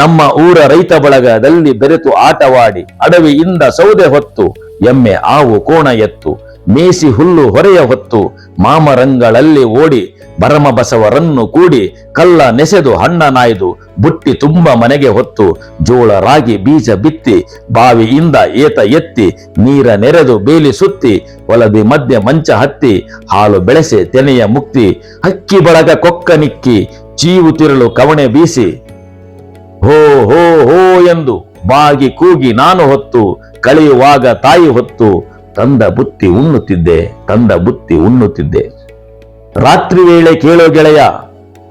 ನಮ್ಮ ಊರ ರೈತ ಬಳಗದಲ್ಲಿ ಬೆರೆತು ಆಟವಾಡಿ ಅಡವಿಯಿಂದ ಸೌದೆ ಹೊತ್ತು ಎಮ್ಮೆ ಆವು ಕೋಣ ಎತ್ತು ಮೇಸಿ ಹುಲ್ಲು ಹೊರೆಯ ಹೊತ್ತು ಮಾಮರಂಗಳಲ್ಲಿ ಓಡಿ ಭರಮ ಬಸವರನ್ನು ಕೂಡಿ ಕಲ್ಲ ನೆಸೆದು ಹಣ್ಣ ನಾಯ್ದು ಬುಟ್ಟಿ ತುಂಬ ಮನೆಗೆ ಹೊತ್ತು ಜೋಳ ರಾಗಿ ಬೀಜ ಬಿತ್ತಿ ಬಾವಿಯಿಂದ ಏತ ಎತ್ತಿ ನೀರ ನೆರೆದು ಬೇಲಿ ಸುತ್ತಿ ಹೊಲದಿ ಮಧ್ಯೆ ಮಂಚ ಹತ್ತಿ ಹಾಲು ಬೆಳೆಸೆ ತೆನೆಯ ಮುಕ್ತಿ ಹಕ್ಕಿ ಬಳಗ ಕೊಕ್ಕ ನಿಕ್ಕಿ ಚೀವು ತಿರಳು ಕವಣೆ ಬೀಸಿ ಹೋ ಹೋ ಹೋ ಎಂದು ಬಾಗಿ ಕೂಗಿ ನಾನು ಹೊತ್ತು ಕಳೆಯುವಾಗ ತಾಯಿ ಹೊತ್ತು ತಂದ ಬುತ್ತಿ ಉಣ್ಣುತ್ತಿದ್ದೆ ರಾತ್ರಿ ವೇಳೆ ಕೇಳೋ ಗೆಳೆಯ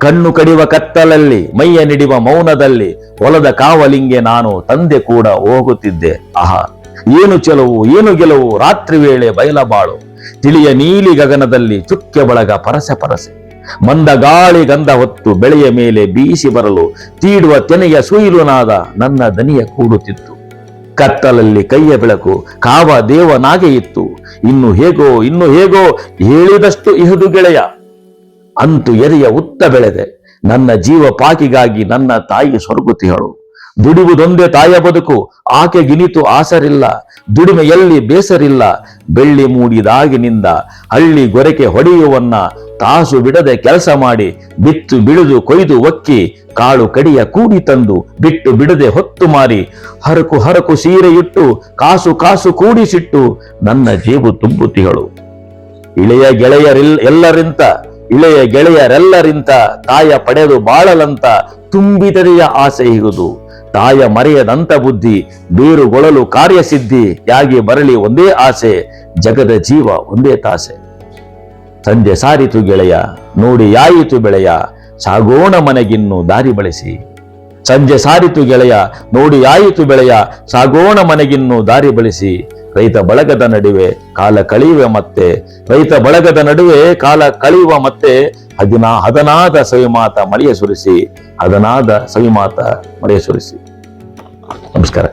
ಕಣ್ಣು ಕಡಿವ ಕತ್ತಲಲ್ಲಿ ಮೈಯ ನಿಡಿವ ಮೌನದಲ್ಲಿ ಹೊಲದ ಕಾವಲಿಂಗೆ ನಾನು ತಂದೆ ಕೂಡ ಹೋಗುತ್ತಿದ್ದೆ. ಆಹಾ, ಏನು ಚೆಲುವು ಏನು ಗೆಲುವು ರಾತ್ರಿ ವೇಳೆ ಬಯಲಬಾಳು ತಿಳಿಯ ನೀಲಿ ಗಗನದಲ್ಲಿ ಚುಕ್ಕೆ ಬಳಗ ಪರಸೆ ಮಂದ ಗಾಳಿ ಗಂಧ ಹೊತ್ತು ಬೆಳೆಯ ಮೇಲೆ ಬೀಸಿ ಬರಲು ತೀಡುವ ತೆನೆಯ ಸುಯಿಲುನಾದ ನನ್ನ ದನಿಯ ಕೂಡುತ್ತಿತ್ತು. ಕತ್ತಲಲ್ಲಿ ಕೈಯ ಬೆಳಕು ಕಾವ ದೇವನಾಗೆ ಇತ್ತು. ಇನ್ನು ಹೇಗೋ ಹೇಳಿದಷ್ಟು ಇಹುದು ಗೆಳೆಯ. ಅಂತೂ ಎದೆಯ ಉತ್ತ ಬೆಳೆದೆ ನನ್ನ ಜೀವ ಪಾಕಿಗಾಗಿ ನನ್ನ ತಾಯಿ ಸೊರಗುತ್ತಿಹಳು. ದುಡಿಯುವುದೊಂದೇ ತಾಯ ಬದುಕು, ಆಕೆಗಿನಿತು ಆಸರಿಲ್ಲ, ದುಡಿಮೆಯಲ್ಲಿ ಬೇಸರಿಲ್ಲ. ಬೆಳ್ಳಿ ಮೂಡಿದಾಗಿನಿಂದ ಹಳ್ಳಿ ಗೊರಕೆ ಹೊಡೆಯುವನ್ನ ತಾಸು ಬಿಡದೆ ಕೆಲಸ ಮಾಡಿ ಬಿತ್ತು ಬಿಳಿದು ಕೊಯ್ದು ಒಕ್ಕಿ ಕಾಳು ಕಡಿಯ ಕೂಡಿ ತಂದು ಬಿಟ್ಟು ಬಿಡದೆ ಹೊತ್ತು ಮಾರಿ ಹರಕು ಸೀರೆಯಿಟ್ಟು ಕಾಸು ಕೂಡಿಸಿಟ್ಟು ನನ್ನ ಜೇಬು ತುಂಬುತ್ತಿಹಳು. ಇಳೆಯ ಗೆಳೆಯರೆಲ್ಲರಿಂತ ತಾಯ ಪಡೆದು ಬಾಳಲಂತ ತುಂಬಿದೆಯ ಆಸೆ ಇಹುದು. ತಾಯ ಮರೆಯದಂತ ಬುದ್ಧಿ ಬೇರುಗೊಳ್ಳಲು ಕಾರ್ಯಸಿದ್ಧಿ ಯಾಗಿ ಬರಲಿ ಒಂದೇ ಆಸೆ, ಜಗದ ಜೀವ ಒಂದೇ ತಾಸೆ. ಸಂಜೆ ಸಾರಿತು ಗೆಳೆಯ ನೋಡಿ ಯಾಯಿತು ಬೆಳೆಯ, ಸಾಗೋಣ ಮನೆಗಿನ್ನು ದಾರಿ ಬಳಸಿ. ಸಂಜೆ ಸಾರಿತು ಗೆಳೆಯ ನೋಡಿ ಯಾಯಿತು ಬೆಳೆಯ, ಸಾಗೋಣ ಮನೆಗಿನ್ನು ದಾರಿ ಬಳಸಿ. ರೈತ ಬಳಗದ ನಡುವೆ ಕಾಲ ಕಳೆಯುವ ಮತ್ತೆ ಹದನಾದ ಸವಿಮಾತ ಮಳೆಯ ಸುರಿಸಿ. ನಮಸ್ಕಾರ.